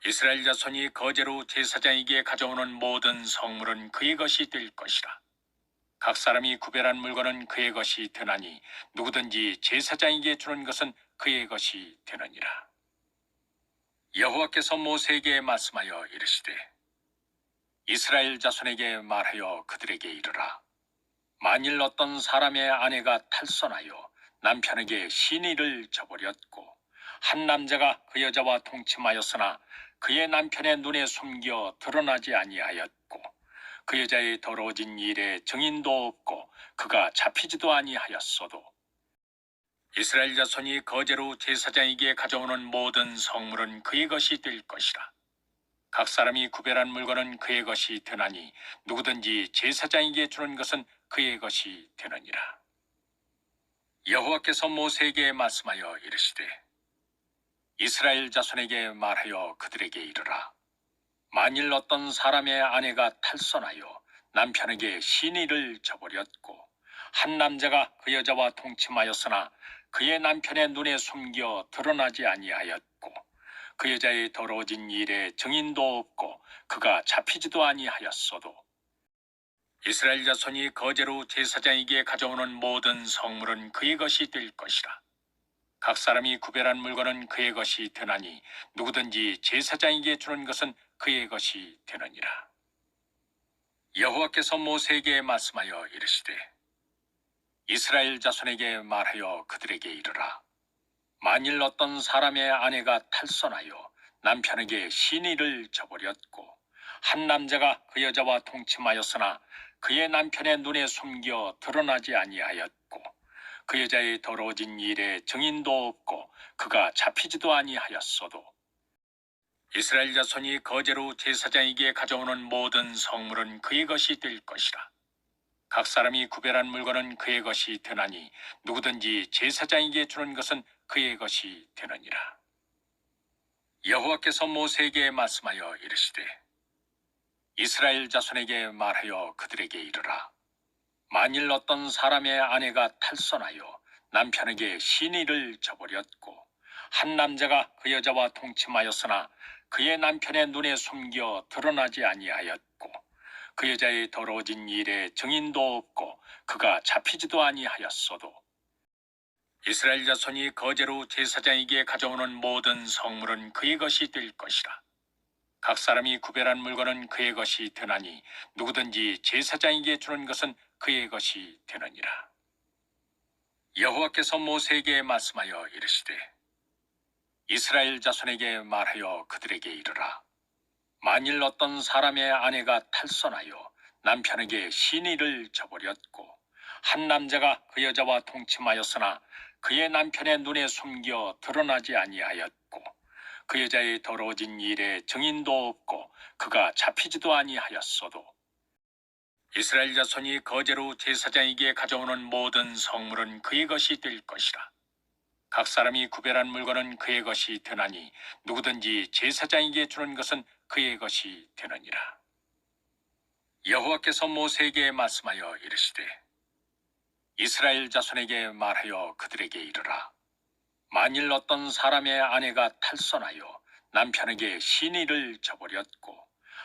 이스라엘 자손이 거제로 제사장에게 가져오는 모든 성물은 그의 것이 될 것이라. 각 사람이 구별한 물건은 그의 것이 되나니 누구든지 제사장에게 주는 것은 그의 것이 되느니라. 여호와께서 모세에게 말씀하여 이르시되 이스라엘 자손에게 말하여 그들에게 이르라. 만일 어떤 사람의 아내가 탈선하여 남편에게 시니를 저버렸고 한 남자가 그 여자와 동침하였으나 그의 남편의 눈에 숨겨 드러나지 아니하였고 그 여자의 더러워진 일에 증인도 없고 그가 잡히지도 아니하였어도 이스라엘 자손이 거제로 제사장에게 가져오는 모든 성물은 그의 것이 될 것이라. 각 사람이 구별한 물건은 그의 것이 되나니 누구든지 제사장에게 주는 것은 그의 것이 되느니라. 여호와께서 모세에게 말씀하여 이르시되 이스라엘 자손에게 말하여 그들에게 이르라. 만일 어떤 사람의 아내가 탈선하여 남편에게 시니를 저버렸고 한 남자가 그 여자와 동침하였으나 그의 남편의 눈에 숨겨 드러나지 아니하였고 그 여자의 더러워진 일에 증인도 없고 그가 잡히지도 아니하였어도 이스라엘 자손이 거제로 제사장에게 가져오는 모든 성물은 그의 것이 될 것이라. 각 사람이 구별한 물건은 그의 것이 되나니 누구든지 제사장에게 주는 것은 그의 것이 되느니라. 여호와께서 모세에게 말씀하여 이르시되 이스라엘 자손에게 말하여 그들에게 이르라. 만일 어떤 사람의 아내가 탈선하여 남편에게 시니를 저버렸고 한 남자가 그 여자와 동침하였으나 그의 남편의 눈에 숨겨 드러나지 아니하였고 그 여자의 더러워진 일에 증인도 없고 그가 잡히지도 아니하였어도 이스라엘 자손이 거제로 제사장에게 가져오는 모든 성물은 그의 것이 될 것이라. 각 사람이 구별한 물건은 그의 것이 되나니 누구든지 제사장에게 주는 것은 그의 것이 되느니라. 여호와께서 모세에게 말씀하여 이르시되 이스라엘 자손에게 말하여 그들에게 이르라. 만일 어떤 사람의 아내가 탈선하여 남편에게 시니를 저버렸고 한 남자가 그 여자와 동침하였으나 그의 남편의 눈에 숨겨 드러나지 아니하였고 그 여자의 더러워진 일에 증인도 없고 그가 잡히지도 아니하였어도 이스라엘 자손이 거제로 제사장에게 가져오는 모든 성물은 그의 것이 될 것이라. 각 사람이 구별한 물건은 그의 것이 되나니 누구든지 제사장에게 주는 것은 그의 것이 되느니라. 여호와께서 모세에게 말씀하여 이르시되 이스라엘 자손에게 말하여 그들에게 이르라. 만일 어떤 사람의 아내가 탈선하여 남편에게 시니를 저버렸고 한 남자가 그 여자와 동침하였으나 그의 남편의 눈에 숨겨 드러나지 아니하였고 그 여자의 더러워진 일에 증인도 없고 그가 잡히지도 아니하였어도 이스라엘 자손이 거제로 제사장에게 가져오는 모든 성물은 그의 것이 될 것이라. 각 사람이 구별한 물건은 그의 것이 되나니 누구든지 제사장에게 주는 것은 그의 것이 되느니라. 여호와께서 모세에게 말씀하여 이르시되 이스라엘 자손에게 말하여 그들에게 이르라. 만일 어떤 사람의 아내가 탈선하여 남편에게 시니를 저버렸고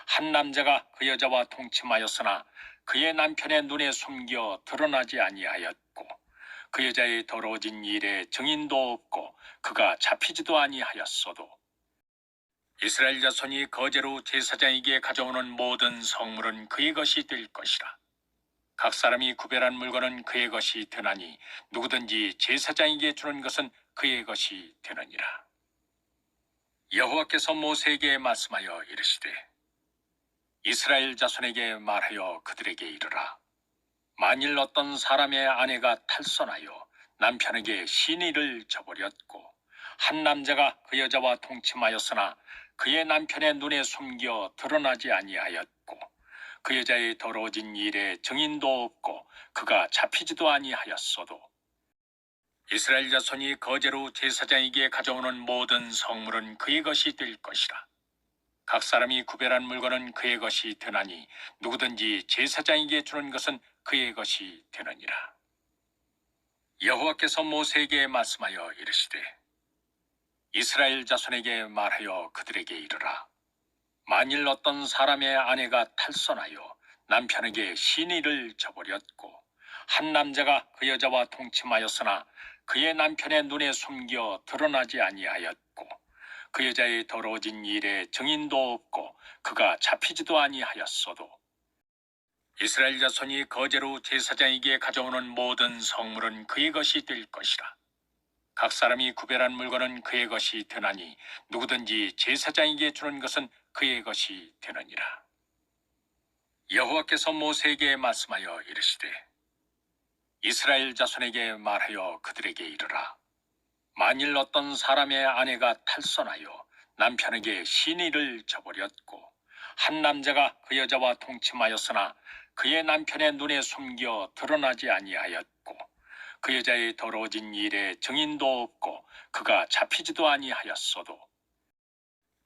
한 남자가 그 여자와 동침하였으나 그의 남편의 눈에 숨겨 드러나지 아니하였고 그 여자의 더러워진 일에 증인도 없고 그가 잡히지도 아니하였어도 이스라엘 자손이 거제로 제사장에게 가져오는 모든 성물은 그의 것이 될 것이라. 각 사람이 구별한 물건은 그의 것이 되나니 누구든지 제사장에게 주는 것은 그의 것이 되느니라. 여호와께서 모세에게 말씀하여 이르시되 이스라엘 자손에게 말하여 그들에게 이르라. 만일 어떤 사람의 아내가 탈선하여 남편에게 시니를 저버렸고 한 남자가 그 여자와 동침하였으나 그의 남편의 눈에 숨겨 드러나지 아니하였고 그 여자의 더러워진 일에 증인도 없고 그가 잡히지도 아니하였어도 이스라엘 자손이 거제로 제사장에게 가져오는 모든 성물은 그의 것이 될 것이라. 각 사람이 구별한 물건은 그의 것이 되나니 누구든지 제사장에게 주는 것은 그의 것이 되느니라. 여호와께서 모세에게 말씀하여 이르시되 이스라엘 자손에게 말하여 그들에게 이르라. 만일 어떤 사람의 아내가 탈선하여 남편에게 시니를 저버렸고 한 남자가 그 여자와 동침하였으나 그의 남편의 눈에 숨겨 드러나지 아니하였고 그 여자의 더러워진 일에 증인도 없고 그가 잡히지도 아니하였어도 이스라엘 자손이 거제로 제사장에게 가져오는 모든 성물은 그의 것이 될 것이라. 각 사람이 구별한 물건은 그의 것이 되나니 누구든지 제사장에게 주는 것은 그의 것이 되느니라. 여호와께서 모세에게 말씀하여 이르시되 이스라엘 자손에게 말하여 그들에게 이르라. 만일 어떤 사람의 아내가 탈선하여 남편에게 시니를 저버렸고 한 남자가 그 여자와 동침하였으나 그의 남편의 눈에 숨겨 드러나지 아니하였고 그 여자의 더러워진 일에 증인도 없고 그가 잡히지도 아니하였어도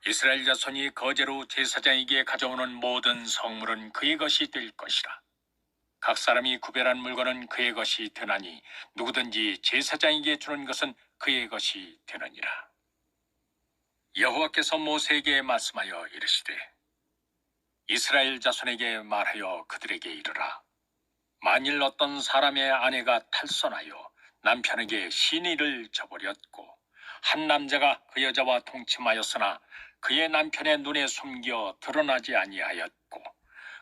이스라엘 자손이 거제로 제사장에게 가져오는 모든 성물은 그의 것이 될 것이라. 각 사람이 구별한 물건은 그의 것이 되나니 누구든지 제사장에게 주는 것은 그의 것이 되느니라. 여호와께서 모세에게 말씀하여 이르시되 이스라엘 자손에게 말하여 그들에게 이르라. 만일 어떤 사람의 아내가 탈선하여 남편에게 시니를 저버렸고 한 남자가 그 여자와 동침하였으나 그의 남편의 눈에 숨겨 드러나지 아니하였고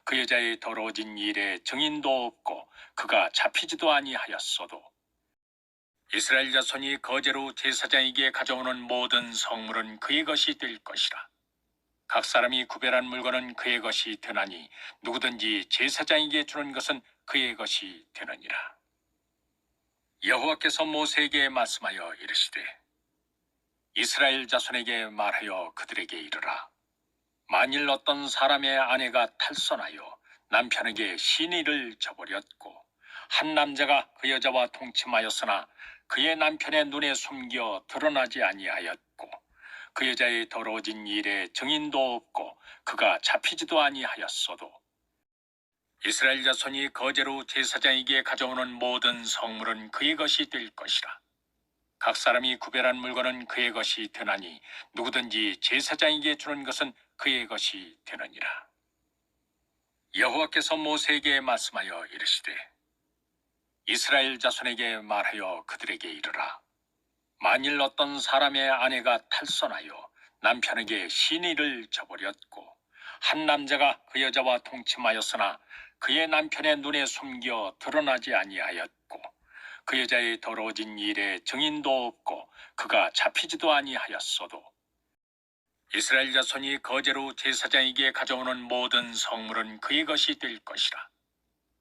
그 여자의 더러워진 일에 증인도 없고 그가 잡히지도 아니하였어도 이스라엘 자손이 거제로 제사장에게 가져오는 모든 성물은 그의 것이 될 것이라. 각 사람이 구별한 물건은 그의 것이 되나니 누구든지 제사장에게 주는 것은 그의 것이 되느니라. 여호와께서 모세에게 말씀하여 이르시되 이스라엘 자손에게 말하여 그들에게 이르라. 만일 어떤 사람의 아내가 탈선하여 남편에게 시니를 저버렸고 한 남자가 그 여자와 동침하였으나 그의 남편의 눈에 숨겨 드러나지 아니하였고 그 여자의 더러워진 일에 증인도 없고 그가 잡히지도 아니하였어도 이스라엘 자손이 거제로 제사장에게 가져오는 모든 성물은 그의 것이 될 것이라. 각 사람이 구별한 물건은 그의 것이 되나니 누구든지 제사장에게 주는 것은 그의 것이 되느니라. 여호와께서 모세에게 말씀하여 이르시되 이스라엘 자손에게 말하여 그들에게 이르라. 만일 어떤 사람의 아내가 탈선하여 남편에게 시니를 저버렸고 한 남자가 그 여자와 동침하였으나 그의 남편의 눈에 숨겨 드러나지 아니하였고 그 여자의 더러워진 일에 증인도 없고 그가 잡히지도 아니하였어도 이스라엘 자손이 거제로 제사장에게 가져오는 모든 성물은 그의 것이 될 것이라.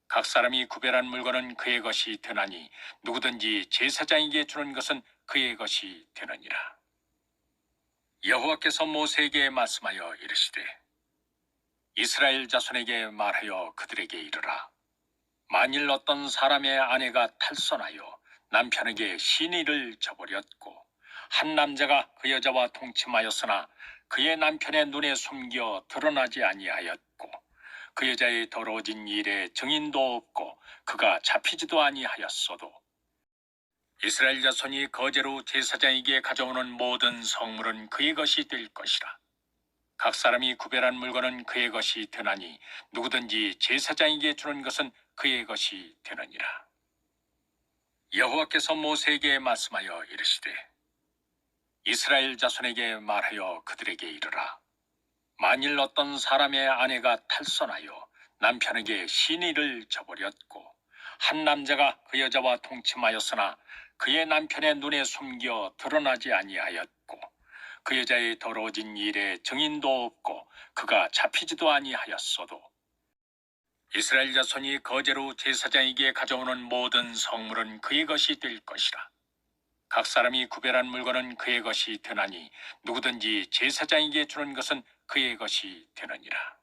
각 사람이 구별한 물건은 그의 것이 되나니 누구든지 제사장에게 주는 것은 그의 것이 되느니라. 여호와께서 모세에게 말씀하여 이르시되 이스라엘 자손에게 말하여 그들에게 이르라. 만일 어떤 사람의 아내가 탈선하여 남편에게 시니를 저버렸고 한 남자가 그 여자와 동침하였으나 그의 남편의 눈에 숨겨 드러나지 아니하였고 그 여자의 더러워진 일에 증인도 없고 그가 잡히지도 아니하였어도 이스라엘 자손이 거제로 제사장에게 가져오는 모든 성물은 그의 것이 될 것이라. 각 사람이 구별한 물건은 그의 것이 되나니 누구든지 제사장에게 주는 것은 그의 것이 되느니라. 여호와께서 모세에게 말씀하여 이르시되 이스라엘 자손에게 말하여 그들에게 이르라. 만일 어떤 사람의 아내가 탈선하여 남편에게 시니를 저버렸고 한 남자가 그 여자와 동침하였으나 그의 남편의 눈에 숨겨 드러나지 아니하였고 그 여자의 더러워진 일에 증인도 없고 그가 잡히지도 아니하였어도 이스라엘 자손이 거제로 제사장에게 가져오는 모든 성물은 그의 것이 될 것이라. 각 사람이 구별한 물건은 그의 것이 되나니 누구든지 제사장에게 주는 것은 그의 것이 되느니라.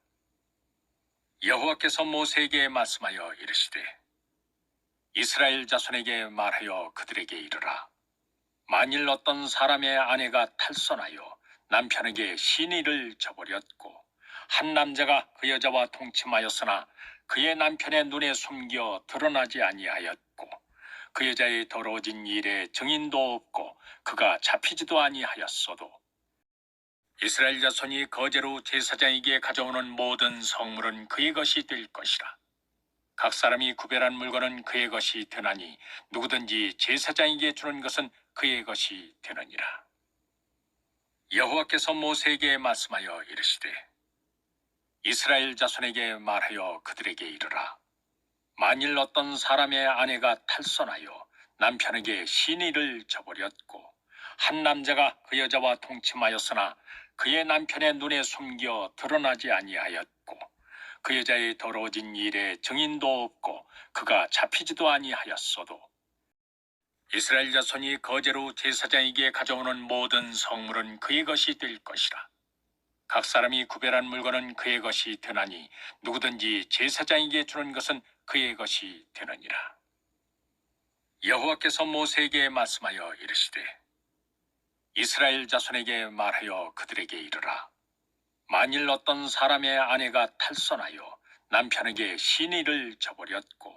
여호와께서 모세에게 말씀하여 이르시되 이스라엘 자손에게 말하여 그들에게 이르라. 만일 어떤 사람의 아내가 탈선하여 남편에게 시니를 저버렸고 한 남자가 그 여자와 동침하였으나 그의 남편의 눈에 숨겨 드러나지 아니하였고 그 여자의 더러워진 일에 증인도 없고 그가 잡히지도 아니하였어도 이스라엘 자손이 거제로 제사장에게 가져오는 모든 성물은 그의 것이 될 것이라. 각 사람이 구별한 물건은 그의 것이 되나니 누구든지 제사장에게 주는 것은 그의 것이 되느니라. 여호와께서 모세에게 말씀하여 이르시되 이스라엘 자손에게 말하여 그들에게 이르라. 만일 어떤 사람의 아내가 탈선하여 남편에게 시니를 저버렸고 한 남자가 그 여자와 동침하였으나 그의 남편의 눈에 숨겨 드러나지 아니하였고 그 여자의 더러워진 일에 증인도 없고 그가 잡히지도 아니하였어도 이스라엘 자손이 거제로 제사장에게 가져오는 모든 성물은 그의 것이 될 것이라. 각 사람이 구별한 물건은 그의 것이 되나니 누구든지 제사장에게 주는 것은 그의 것이 되느니라. 여호와께서 모세에게 말씀하여 이르시되 이스라엘 자손에게 말하여 그들에게 이르라. 만일 어떤 사람의 아내가 탈선하여 남편에게 시니를 저버렸고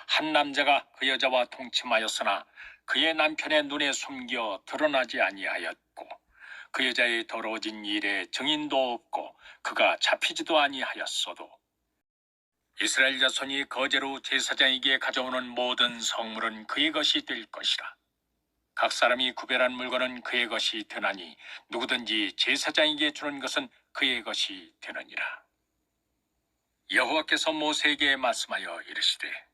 한 남자가 그 여자와 동침하였으나 그의 남편의 눈에 숨겨 드러나지 아니하였고 그 여자의 더러워진 일에 증인도 없고 그가 잡히지도 아니하였어도 이스라엘 자손이 거제로 제사장에게 가져오는 모든 성물은 그의 것이 될 것이라. 각 사람이 구별한 물건은 그의 것이 되나니 누구든지 제사장에게 주는 것은 그의 것이 되느니라. 여호와께서 모세에게 말씀하여 이르시되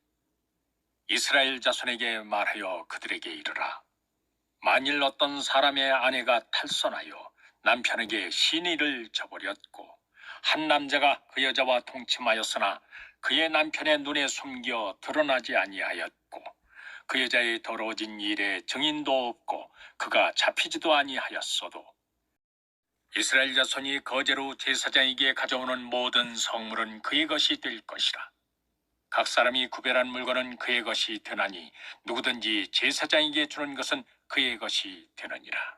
이스라엘 자손에게 말하여 그들에게 이르라. 만일 어떤 사람의 아내가 탈선하여 남편에게 시니를 저버렸고 한 남자가 그 여자와 동침하였으나 그의 남편의 눈에 숨겨 드러나지 아니하였고 그 여자의 더러워진 일에 증인도 없고 그가 잡히지도 아니하였어도 이스라엘 자손이 거제로 제사장에게 가져오는 모든 성물은 그의 것이 될 것이라. 각 사람이 구별한 물건은 그의 것이 되나니 누구든지 제사장에게 주는 것은 그의 것이 되느니라.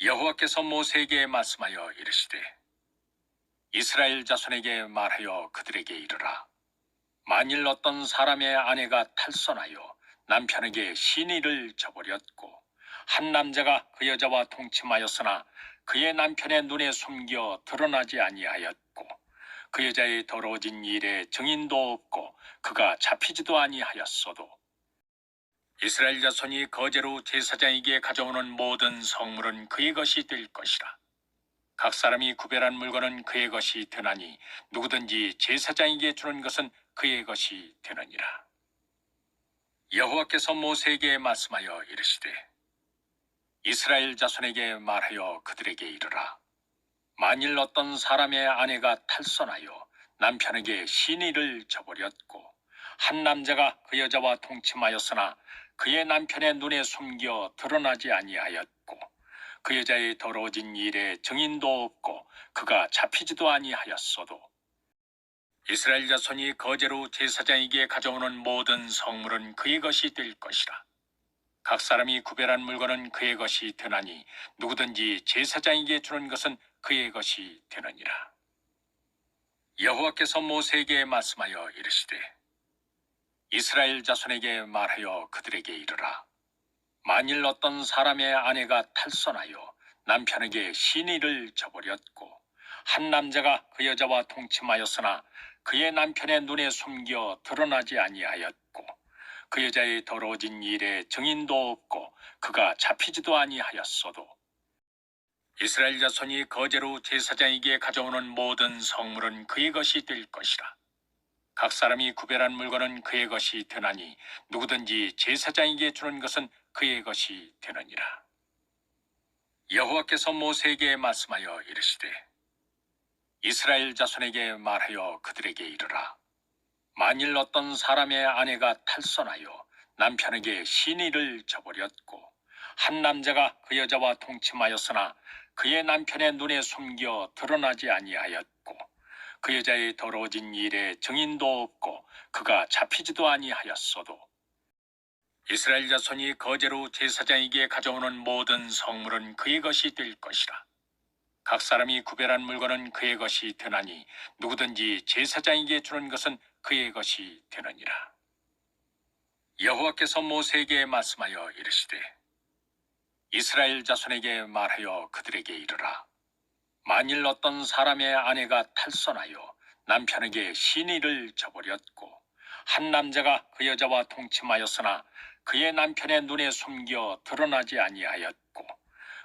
여호와께서 모세에게 말씀하여 이르시되 이스라엘 자손에게 말하여 그들에게 이르라. 만일 어떤 사람의 아내가 탈선하여 남편에게 시니를 저버렸고 한 남자가 그 여자와 동침하였으나 그의 남편의 눈에 숨겨 드러나지 아니하였고 그 여자의 더러워진 일에 증인도 없고 그가 잡히지도 아니하였어도 이스라엘 자손이 거제로 제사장에게 가져오는 모든 성물은 그의 것이 될 것이라. 각 사람이 구별한 물건은 그의 것이 되나니 누구든지 제사장에게 주는 것은 그의 것이 되느니라. 여호와께서 모세에게 말씀하여 이르시되 이스라엘 자손에게 말하여 그들에게 이르라. 만일 어떤 사람의 아내가 탈선하여 남편에게 시니를 저버렸고 한 남자가 그 여자와 동침하였으나 그의 남편의 눈에 숨겨 드러나지 아니하였고 그 여자의 더러워진 일에 증인도 없고 그가 잡히지도 아니하였어도 이스라엘 자손이 거제로 제사장에게 가져오는 모든 성물은 그의 것이 될 것이라. 각 사람이 구별한 물건은 그의 것이 되나니 누구든지 제사장에게 주는 것은 그의 것이 되느니라. 여호와께서 모세에게 말씀하여 이르시되 이스라엘 자손에게 말하여 그들에게 이르라. 만일 어떤 사람의 아내가 탈선하여 남편에게 시니를 저버렸고 한 남자가 그 여자와 동침하였으나 그의 남편의 눈에 숨겨 드러나지 아니하였고 그 여자의 더러워진 일에 증인도 없고 그가 잡히지도 아니하였어도 이스라엘 자손이 거제로 제사장에게 가져오는 모든 성물은 그의 것이 될 것이라. 각 사람이 구별한 물건은 그의 것이 되나니 누구든지 제사장에게 주는 것은 그의 것이 되느니라. 여호와께서 모세에게 말씀하여 이르시되 이스라엘 자손에게 말하여 그들에게 이르라. 만일 어떤 사람의 아내가 탈선하여 남편에게 시니를 저버렸고 한 남자가 그 여자와 동침하였으나 그의 남편의 눈에 숨겨 드러나지 아니하였고 그 여자의 더러워진 일에 증인도 없고 그가 잡히지도 아니하였어도 이스라엘 자손이 거제로 제사장에게 가져오는 모든 성물은 그의 것이 될 것이라. 각 사람이 구별한 물건은 그의 것이 되나니 누구든지 제사장에게 주는 것은 그의 것이 되느니라. 여호와께서 모세에게 말씀하여 이르시되 이스라엘 자손에게 말하여 그들에게 이르라. 만일 어떤 사람의 아내가 탈선하여 남편에게 시니를 저버렸고 한 남자가 그 여자와 동침하였으나 그의 남편의 눈에 숨겨 드러나지 아니하였고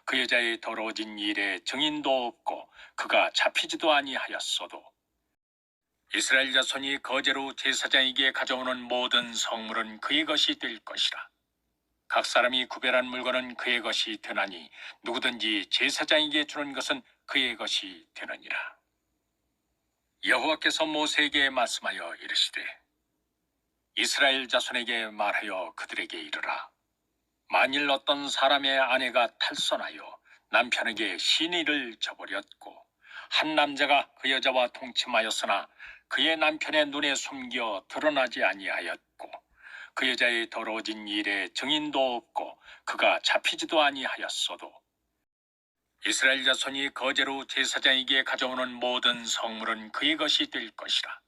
그 여자의 더러워진 일에 증인도 없고 그가 잡히지도 아니하였어도 이스라엘 자손이 거제로 제사장에게 가져오는 모든 성물은 그의 것이 될 것이라. 각 사람이 구별한 물건은 그의 것이 되나니 누구든지 제사장에게 주는 것은 그의 것이 되느니라. 여호와께서 모세에게 말씀하여 이르시되 이스라엘 자손에게 말하여 그들에게 이르라. 만일 어떤 사람의 아내가 탈선하여 남편에게 시니를 저버렸고 한 남자가 그 여자와 동침하였으나 그의 남편의 눈에 숨겨 드러나지 아니하였고 그 여자의 더러워진 일에 증인도 없고 그가 잡히지도 아니하였어도 이스라엘 자손이 거제로 제사장에게 가져오는 모든 성물은 그의 것이 될 것이라.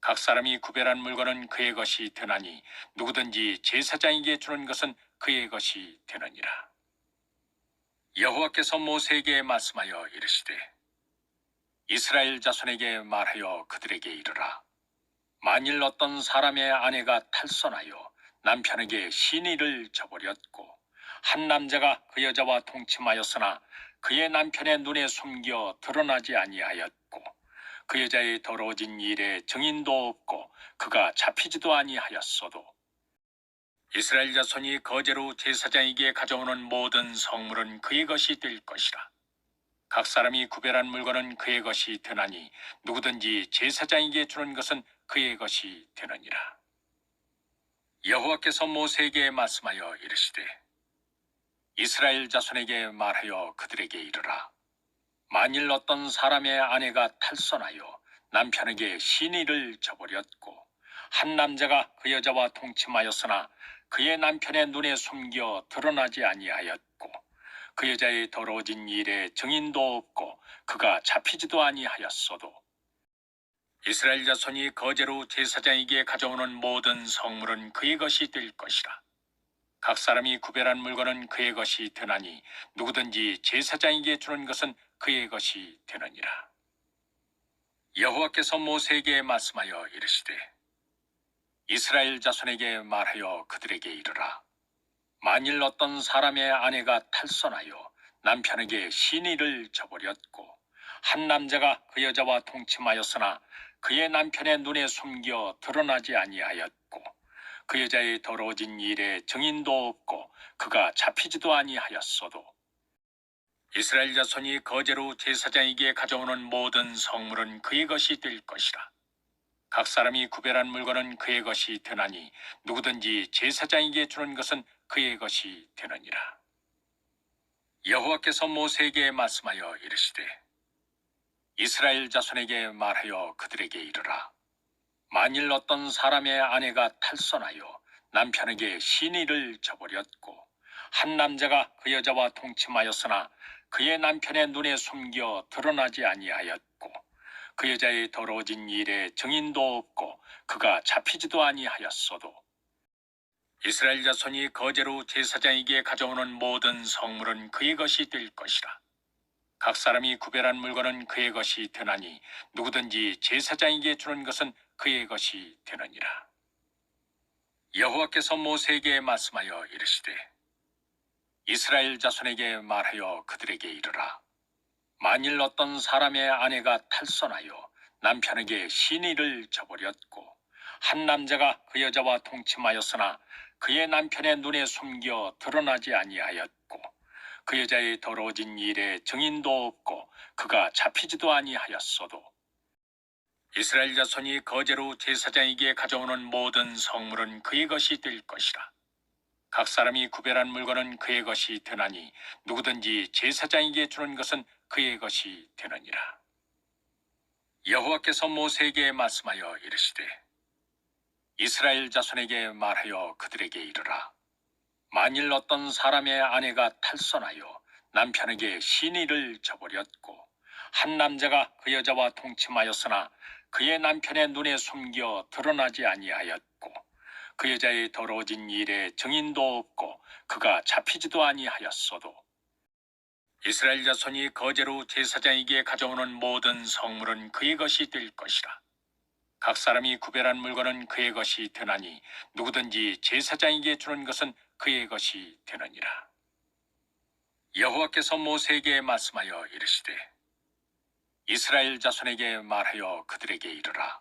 각 사람이 구별한 물건은 그의 것이 되나니 누구든지 제사장에게 주는 것은 그의 것이 되느니라. 여호와께서 모세에게 말씀하여 이르시되 이스라엘 자손에게 말하여 그들에게 이르라. 만일 어떤 사람의 아내가 탈선하여 남편에게 시니를 저버렸고 한 남자가 그 여자와 동침하였으나 그의 남편의 눈에 숨겨 드러나지 아니하였고 그 여자의 더러워진 일에 증인도 없고 그가 잡히지도 아니하였어도 이스라엘 자손이 거제로 제사장에게 가져오는 모든 성물은 그의 것이 될 것이라. 각 사람이 구별한 물건은 그의 것이 되나니 누구든지 제사장에게 주는 것은 그의 것이 되느니라. 여호와께서 모세에게 말씀하여 이르시되 이스라엘 자손에게 말하여 그들에게 이르라. 만일 어떤 사람의 아내가 탈선하여 남편에게 시니를 저버렸고 한 남자가 그 여자와 동침하였으나 그의 남편의 눈에 숨겨 드러나지 아니하였고 그 여자의 더러워진 일에 증인도 없고 그가 잡히지도 아니하였어도 이스라엘 자손이 거제로 제사장에게 가져오는 모든 성물은 그의 것이 될 것이라. 각 사람이 구별한 물건은 그의 것이 되나니 누구든지 제사장에게 주는 것은 그의 것이 되느니라. 여호와께서 모세에게 말씀하여 이르시되 이스라엘 자손에게 말하여 그들에게 이르라. 만일 어떤 사람의 아내가 탈선하여 남편에게 시니를 저버렸고 한 남자가 그 여자와 동침하였으나 그의 남편의 눈에 숨겨 드러나지 아니하였고 그 여자의 더러워진 일에 증인도 없고 그가 잡히지도 아니하였어도 이스라엘 자손이 거제로 제사장에게 가져오는 모든 성물은 그의 것이 될 것이라. 각 사람이 구별한 물건은 그의 것이 되나니 누구든지 제사장에게 주는 것은 그의 것이 되느니라. 여호와께서 모세에게 말씀하여 이르시되 이스라엘 자손에게 말하여 그들에게 이르라. 만일 어떤 사람의 아내가 탈선하여 남편에게 시니를 저버렸고 한 남자가 그 여자와 동침하였으나 그의 남편의 눈에 숨겨 드러나지 아니하였고 그 여자의 더러워진 일에 증인도 없고 그가 잡히지도 아니하였어도 이스라엘 자손이 거제로 제사장에게 가져오는 모든 성물은 그의 것이 될 것이라. 각 사람이 구별한 물건은 그의 것이 되나니 누구든지 제사장에게 주는 것은 그의 것이 되느니라. 여호와께서 모세에게 말씀하여 이르시되 이스라엘 자손에게 말하여 그들에게 이르라. 만일 어떤 사람의 아내가 탈선하여 남편에게 시니를 저버렸고 한 남자가 그 여자와 동침하였으나 그의 남편의 눈에 숨겨 드러나지 아니하였고 그 여자의 더러워진 일에 증인도 없고 그가 잡히지도 아니하였어도 이스라엘 자손이 거제로 제사장에게 가져오는 모든 성물은 그의 것이 될 것이라. 각 사람이 구별한 물건은 그의 것이 되나니 누구든지 제사장에게 주는 것은 그의 것이 되느니라. 여호와께서 모세에게 말씀하여 이르시되 이스라엘 자손에게 말하여 그들에게 이르라. 만일 어떤 사람의 아내가 탈선하여 남편에게 시니를 저버렸고 한 남자가 그 여자와 동침하였으나 그의 남편의 눈에 숨겨 드러나지 아니하였고 그 여자의 더러워진 일에 증인도 없고 그가 잡히지도 아니하였어도 이스라엘 자손이 거제로 제사장에게 가져오는 모든 성물은 그의 것이 될 것이라. 각 사람이 구별한 물건은 그의 것이 되나니 누구든지 제사장에게 주는 것은 그의 것이 되느니라. 여호와께서 모세에게 말씀하여 이르시되 이스라엘 자손에게 말하여 그들에게 이르라.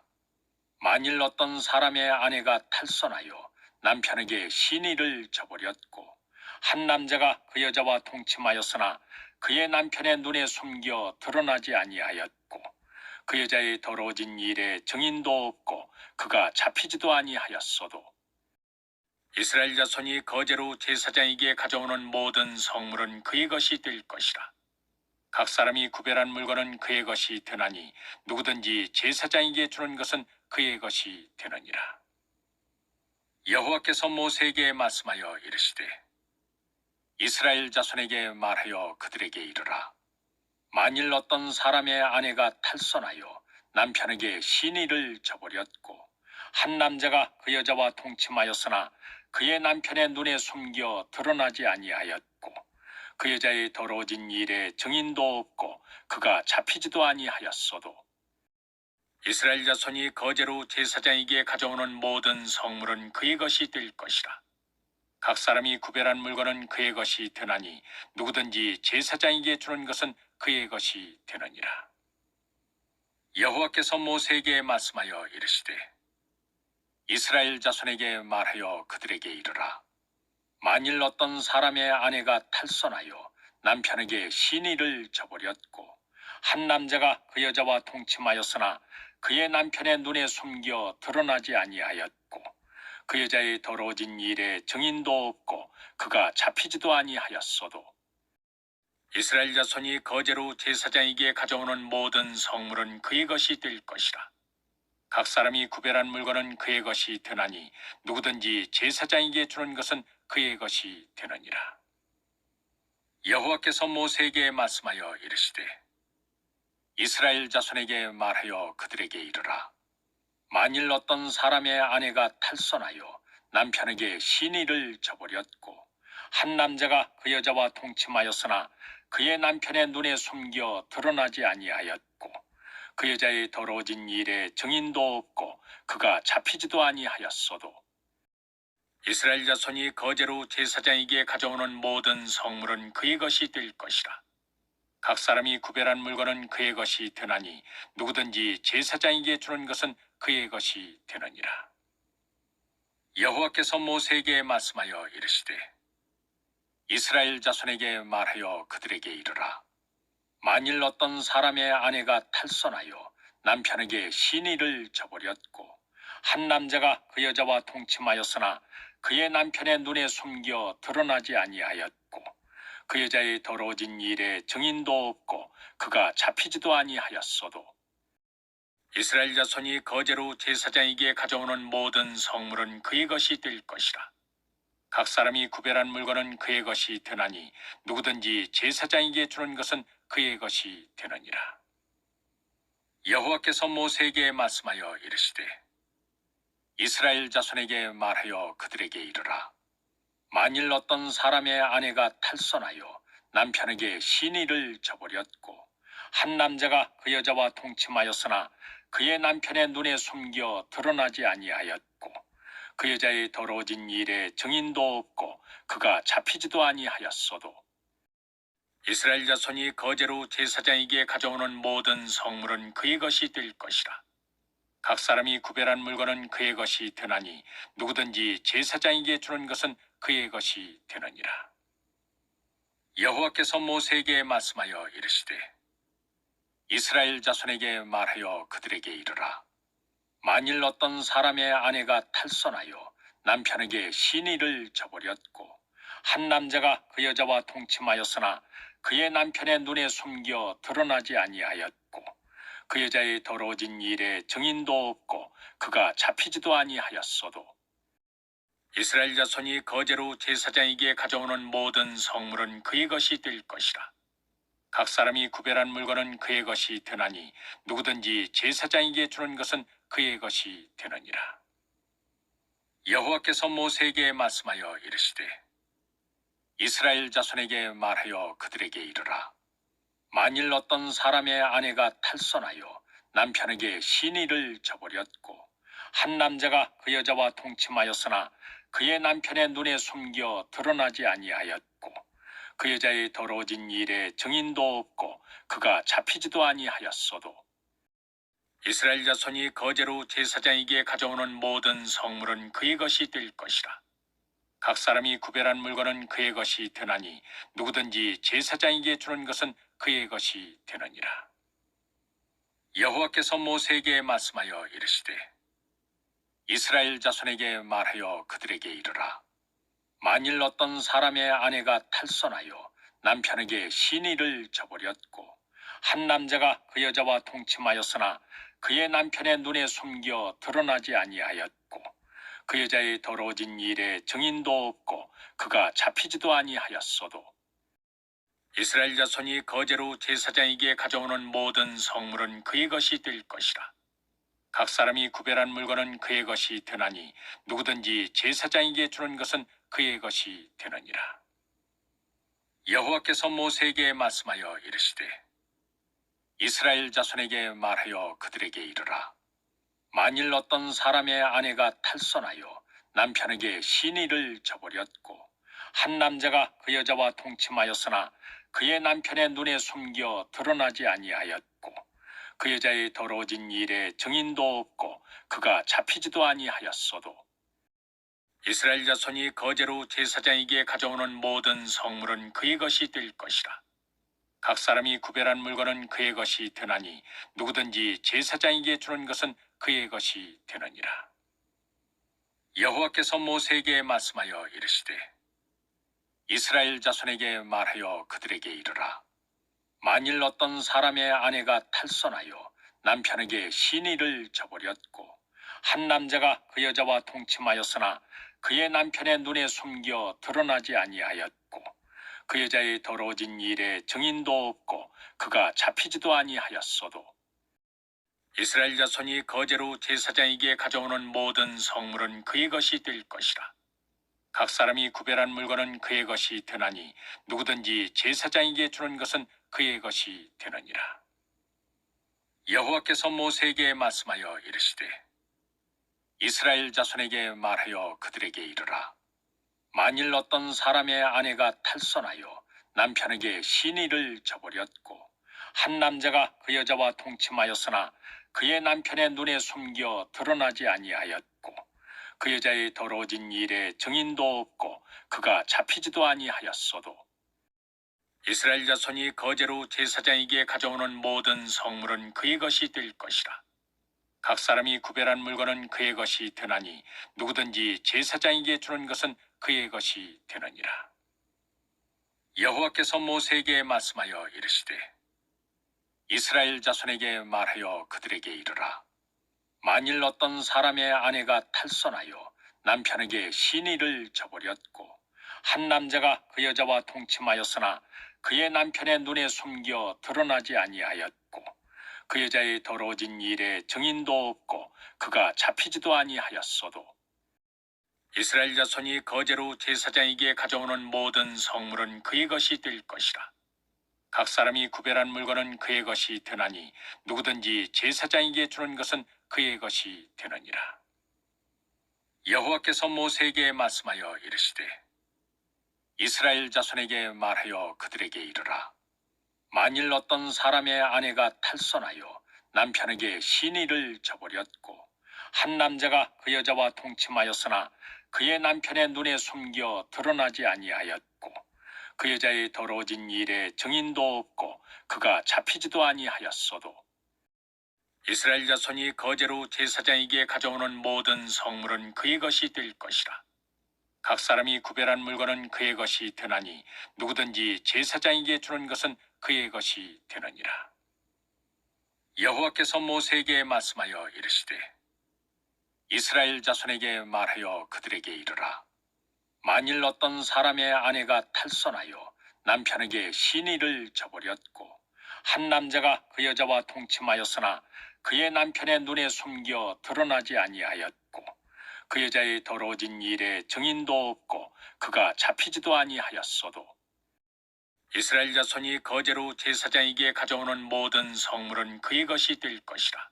만일 어떤 사람의 아내가 탈선하여 남편에게 시니를 저버렸고 한 남자가 그 여자와 동침하였으나 그의 남편의 눈에 숨겨 드러나지 아니하였고 그 여자의 더러워진 일에 증인도 없고 그가 잡히지도 아니하였어도 이스라엘 자손이 거제로 제사장에게 가져오는 모든 성물은 그의 것이 될 것이라. 각 사람이 구별한 물건은 그의 것이 되나니 누구든지 제사장에게 주는 것은 그의 것이 되느니라. 여호와께서 모세에게 말씀하여 이르시되 이스라엘 자손에게 말하여 그들에게 이르라. 만일 어떤 사람의 아내가 탈선하여 남편에게 시니를 저버렸고 한 남자가 그 여자와 동침하였으나 그의 남편의 눈에 숨겨 드러나지 아니하였고 그 여자의 더러워진 일에 증인도 없고 그가 잡히지도 아니하였어도 이스라엘 자손이 거제로 제사장에게 가져오는 모든 성물은 그의 것이 될 것이라. 각 사람이 구별한 물건은 그의 것이 되나니 누구든지 제사장에게 주는 것은 그의 것이 되느니라. 여호와께서 모세에게 말씀하여 이르시되 이스라엘 자손에게 말하여 그들에게 이르라. 만일 어떤 사람의 아내가 탈선하여 남편에게 시니를 저버렸고 한 남자가 그 여자와 동침하였으나 그의 남편의 눈에 숨겨 드러나지 아니하였고 그 여자의 더러워진 일에 증인도 없고 그가 잡히지도 아니하였어도 이스라엘 자손이 거제로 제사장에게 가져오는 모든 성물은 그의 것이 될 것이라. 각 사람이 구별한 물건은 그의 것이 되나니 누구든지 제사장에게 주는 것은 그의 것이 되느니라. 여호와께서 모세에게 말씀하여 이르시되 이스라엘 자손에게 말하여 그들에게 이르라. 만일 어떤 사람의 아내가 탈선하여 남편에게 시니를 저버렸고 한 남자가 그 여자와 동침하였으나 그의 남편의 눈에 숨겨 드러나지 아니하였고 그 여자의 더러워진 일에 증인도 없고 그가 잡히지도 아니하였어도 이스라엘 자손이 거제로 제사장에게 가져오는 모든 성물은 그의 것이 될 것이라. 각 사람이 구별한 물건은 그의 것이 되나니 누구든지 제사장에게 주는 것은 그의 것이 되느니라. 여호와께서 모세에게 말씀하여 이르시되 이스라엘 자손에게 말하여 그들에게 이르라. 만일 어떤 사람의 아내가 탈선하여 남편에게 시니를 저버렸고 한 남자가 그 여자와 동침하였으나 그의 남편의 눈에 숨겨 드러나지 아니하였고 그 여자의 더러워진 일에 증인도 없고 그가 잡히지도 아니하였어도 이스라엘 자손이 거제로 제사장에게 가져오는 모든 성물은 그의 것이 될 것이라. 각 사람이 구별한 물건은 그의 것이 되나니 누구든지 제사장에게 주는 것은 그의 것이 되느니라. 여호와께서 모세에게 말씀하여 이르시되 이스라엘 자손에게 말하여 그들에게 이르라. 만일 어떤 사람의 아내가 탈선하여 남편에게 시니를 저버렸고 한 남자가 그 여자와 동침하였으나 그의 남편의 눈에 숨겨 드러나지 아니하였고 그 여자의 더러워진 일에 증인도 없고 그가 잡히지도 아니하였어도 이스라엘 자손이 거제로 제사장에게 가져오는 모든 성물은 그의 것이 될 것이라. 각 사람이 구별한 물건은 그의 것이 되나니 누구든지 제사장에게 주는 것은 그의 것이 되느니라. 여호와께서 모세에게 말씀하여 이르시되 이스라엘 자손에게 말하여 그들에게 이르라. 만일 어떤 사람의 아내가 탈선하여 남편에게 시니를 저버렸고 한 남자가 그 여자와 동침하였으나 그의 남편의 눈에 숨겨 드러나지 아니하였고 그 여자의 더러워진 일에 증인도 없고 그가 잡히지도 아니하였어도 이스라엘 자손이 거제로 제사장에게 가져오는 모든 성물은 그의 것이 될 것이라. 각 사람이 구별한 물건은 그의 것이 되나니 누구든지 제사장에게 주는 것은 그의 것이 되느니라. 여호와께서 모세에게 말씀하여 이르시되 이스라엘 자손에게 말하여 그들에게 이르라. 만일 어떤 사람의 아내가 탈선하여 남편에게 시니를 저버렸고 한 남자가 그 여자와 동침하였으나 그의 남편의 눈에 숨겨 드러나지 아니하였고 그 여자의 더러워진 일에 증인도 없고 그가 잡히지도 아니하였어도 이스라엘 자손이 거제로 제사장에게 가져오는 모든 성물은 그의 것이 될 것이라. 각 사람이 구별한 물건은 그의 것이 되나니 누구든지 제사장에게 주는 것은 그의 것이 되느니라. 여호와께서 모세에게 말씀하여 이르시되 이스라엘 자손에게 말하여 그들에게 이르라. 만일 어떤 사람의 아내가 탈선하여 남편에게 시니를 저버렸고 한 남자가 그 여자와 동침하였으나 그의 남편의 눈에 숨겨 드러나지 아니하였고 그 여자의 더러워진 일에 증인도 없고 그가 잡히지도 아니하였어도 이스라엘 자손이 거제로 제사장에게 가져오는 모든 성물은 그의 것이 될 것이라. 각 사람이 구별한 물건은 그의 것이 되나니 누구든지 제사장에게 주는 것은 그의 것이 되느니라. 여호와께서 모세에게 말씀하여 이르시되 이스라엘 자손에게 말하여 그들에게 이르라. 만일 어떤 사람의 아내가 탈선하여 남편에게 시니를 저버렸고 한 남자가 그 여자와 동침하였으나 그의 남편의 눈에 숨겨 드러나지 아니하였고 그 여자의 더러워진 일에 증인도 없고 그가 잡히지도 아니하였어도 이스라엘 자손이 거제로 제사장에게 가져오는 모든 성물은 그의 것이 될 것이라. 각 사람이 구별한 물건은 그의 것이 되나니 누구든지 제사장에게 주는 것은 그의 것이 되느니라. 여호와께서 모세에게 말씀하여 이르시되 이스라엘 자손에게 말하여 그들에게 이르라. 만일 어떤 사람의 아내가 탈선하여 남편에게 시니를 저버렸고 한 남자가 그 여자와 동침하였으나 그의 남편의 눈에 숨겨 드러나지 아니하였고 그 여자의 더러워진 일에 증인도 없고 그가 잡히지도 아니하였어도 이스라엘 자손이 거제로 제사장에게 가져오는 모든 성물은 그의 것이 될 것이라. 각 사람이 구별한 물건은 그의 것이 되나니 누구든지 제사장에게 주는 것은 그의 것이 되느니라. 여호와께서 모세에게 말씀하여 이르시되 이스라엘 자손에게 말하여 그들에게 이르라. 만일 어떤 사람의 아내가 탈선하여 남편에게 시니를 저버렸고 한 남자가 그 여자와 동침하였으나 그의 남편의 눈에 숨겨 드러나지 아니하였고 그 여자의 더러워진 일에 증인도 없고 그가 잡히지도 아니하였어도 이스라엘 자손이 거제로 제사장에게 가져오는 모든 성물은 그의 것이 될 것이라. 각 사람이 구별한 물건은 그의 것이 되나니 누구든지 제사장에게 주는 것은 그의 것이 되느니라. 여호와께서 모세에게 말씀하여 이르시되 이스라엘 자손에게 말하여 그들에게 이르라. 만일 어떤 사람의 아내가 탈선하여 남편에게 시니를 저버렸고 한 남자가 그 여자와 동침하였으나 그의 남편의 눈에 숨겨 드러나지 아니하였고 그 여자의 더러워진 일에 증인도 없고 그가 잡히지도 아니하였어도 이스라엘 자손이 거제로 제사장에게 가져오는 모든 성물은 그의 것이 될 것이라. 각 사람이 구별한 물건은 그의 것이 되나니 누구든지 제사장에게 주는 것은 그의 것이 되느니라. 여호와께서 모세에게 말씀하여 이르시되 이스라엘 자손에게 말하여 그들에게 이르라. 만일 어떤 사람의 아내가 탈선하여 남편에게 시니를 저버렸고 한 남자가 그 여자와 동침하였으나 그의 남편의 눈에 숨겨 드러나지 아니하였고 그 여자의 더러워진 일에 증인도 없고 그가 잡히지도 아니하였어도 이스라엘 자손이 거제로 제사장에게 가져오는 모든 성물은 그의 것이 될 것이라. 각 사람이 구별한 물건은 그의 것이 되나니 누구든지 제사장에게 주는 것은 그의 것이 되느니라. 여호와께서 모세에게 말씀하여 이르시되 이스라엘 자손에게 말하여 그들에게 이르라. 만일 어떤 사람의 아내가 탈선하여 남편에게 시니를 저버렸고 한 남자가 그 여자와 동침하였으나 그의 남편의 눈에 숨겨 드러나지 아니하였고 그 여자의 더러워진 일에 증인도 없고 그가 잡히지도 아니하였어도 이스라엘 자손이 거제로 제사장에게 가져오는 모든 성물은 그의 것이 될 것이라.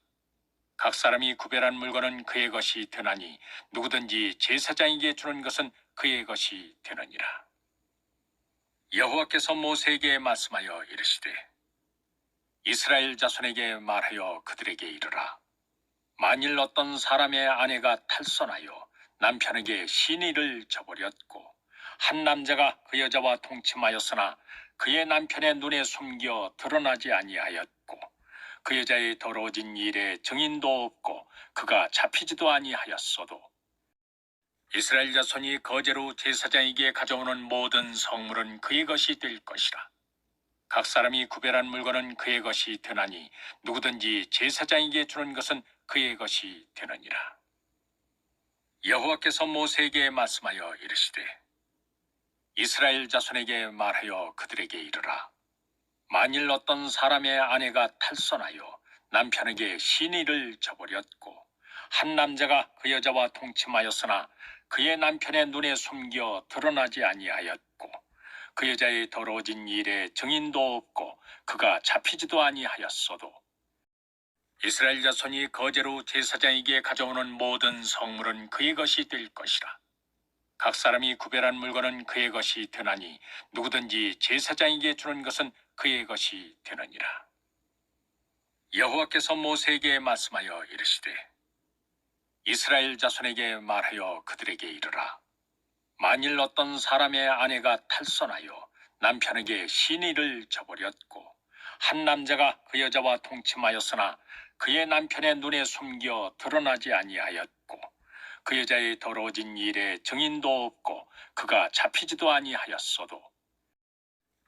각 사람이 구별한 물건은 그의 것이 되나니 누구든지 제사장에게 주는 것은 그의 것이 되느니라. 여호와께서 모세에게 말씀하여 이르시되 이스라엘 자손에게 말하여 그들에게 이르라. 만일 어떤 사람의 아내가 탈선하여 남편에게 시니를 저버렸고 한 남자가 그 여자와 동침하였으나 그의 남편의 눈에 숨겨 드러나지 아니하였고 그 여자의 더러워진 일에 증인도 없고 그가 잡히지도 아니하였어도 이스라엘 자손이 거제로 제사장에게 가져오는 모든 성물은 그의 것이 될 것이라. 각 사람이 구별한 물건은 그의 것이 되나니 누구든지 제사장에게 주는 것은 그의 것이 되느니라. 여호와께서 모세에게 말씀하여 이르시되 이스라엘 자손에게 말하여 그들에게 이르라. 만일 어떤 사람의 아내가 탈선하여 남편에게 시니를 저버렸고 한 남자가 그 여자와 동침하였으나 그의 남편의 눈에 숨겨 드러나지 아니하였고 그 여자의 더러워진 일에 증인도 없고 그가 잡히지도 아니하였어도 이스라엘 자손이 거제로 제사장에게 가져오는 모든 성물은 그의 것이 될 것이라. 각 사람이 구별한 물건은 그의 것이 되나니 누구든지 제사장에게 주는 것은 그의 것이 되느니라. 여호와께서 모세에게 말씀하여 이르시되 이스라엘 자손에게 말하여 그들에게 이르라. 만일 어떤 사람의 아내가 탈선하여 남편에게 시니를 저버렸고 한 남자가 그 여자와 동침하였으나 그의 남편의 눈에 숨겨 드러나지 아니하였고 그 여자의 더러워진 일에 증인도 없고 그가 잡히지도 아니하였어도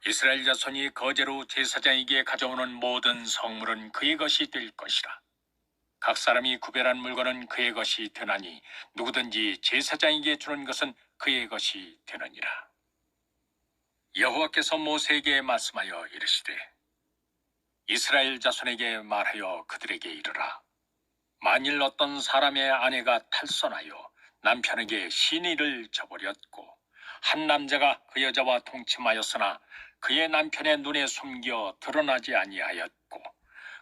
이스라엘 자손이 거제로 제사장에게 가져오는 모든 성물은 그의 것이 될 것이라. 각 사람이 구별한 물건은 그의 것이 되나니 누구든지 제사장에게 주는 것은 그의 것이 되느니라. 여호와께서 모세에게 말씀하여 이르시되 이스라엘 자손에게 말하여 그들에게 이르라. 만일 어떤 사람의 아내가 탈선하여 남편에게 시니를 저버렸고 한 남자가 그 여자와 동침하였으나 그의 남편의 눈에 숨겨 드러나지 아니하였고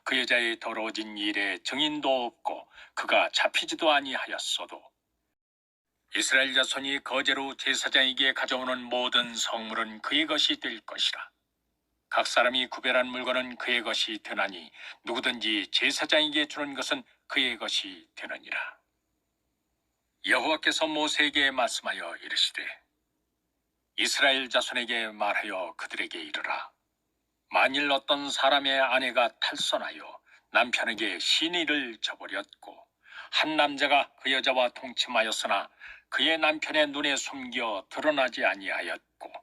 그 여자의 더러워진 일에 증인도 없고 그가 잡히지도 아니하였어도 이스라엘 자손이 거제로 제사장에게 가져오는 모든 성물은 그의 것이 될 것이라. 각 사람이 구별한 물건은 그의 것이 되나니 누구든지 제사장에게 주는 것은 그의 것이 되느니라. 여호와께서 모세에게 말씀하여 이르시되 이스라엘 자손에게 말하여 그들에게 이르라. 만일 어떤 사람의 아내가 탈선하여 남편에게 시니를 저버렸고 한 남자가 그 여자와 동침하였으나 그의 남편의 눈에 숨겨 드러나지 아니하였고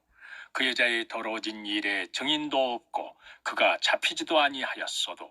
그 여자의 더러워진 일에 증인도 없고 그가 잡히지도 아니하였어도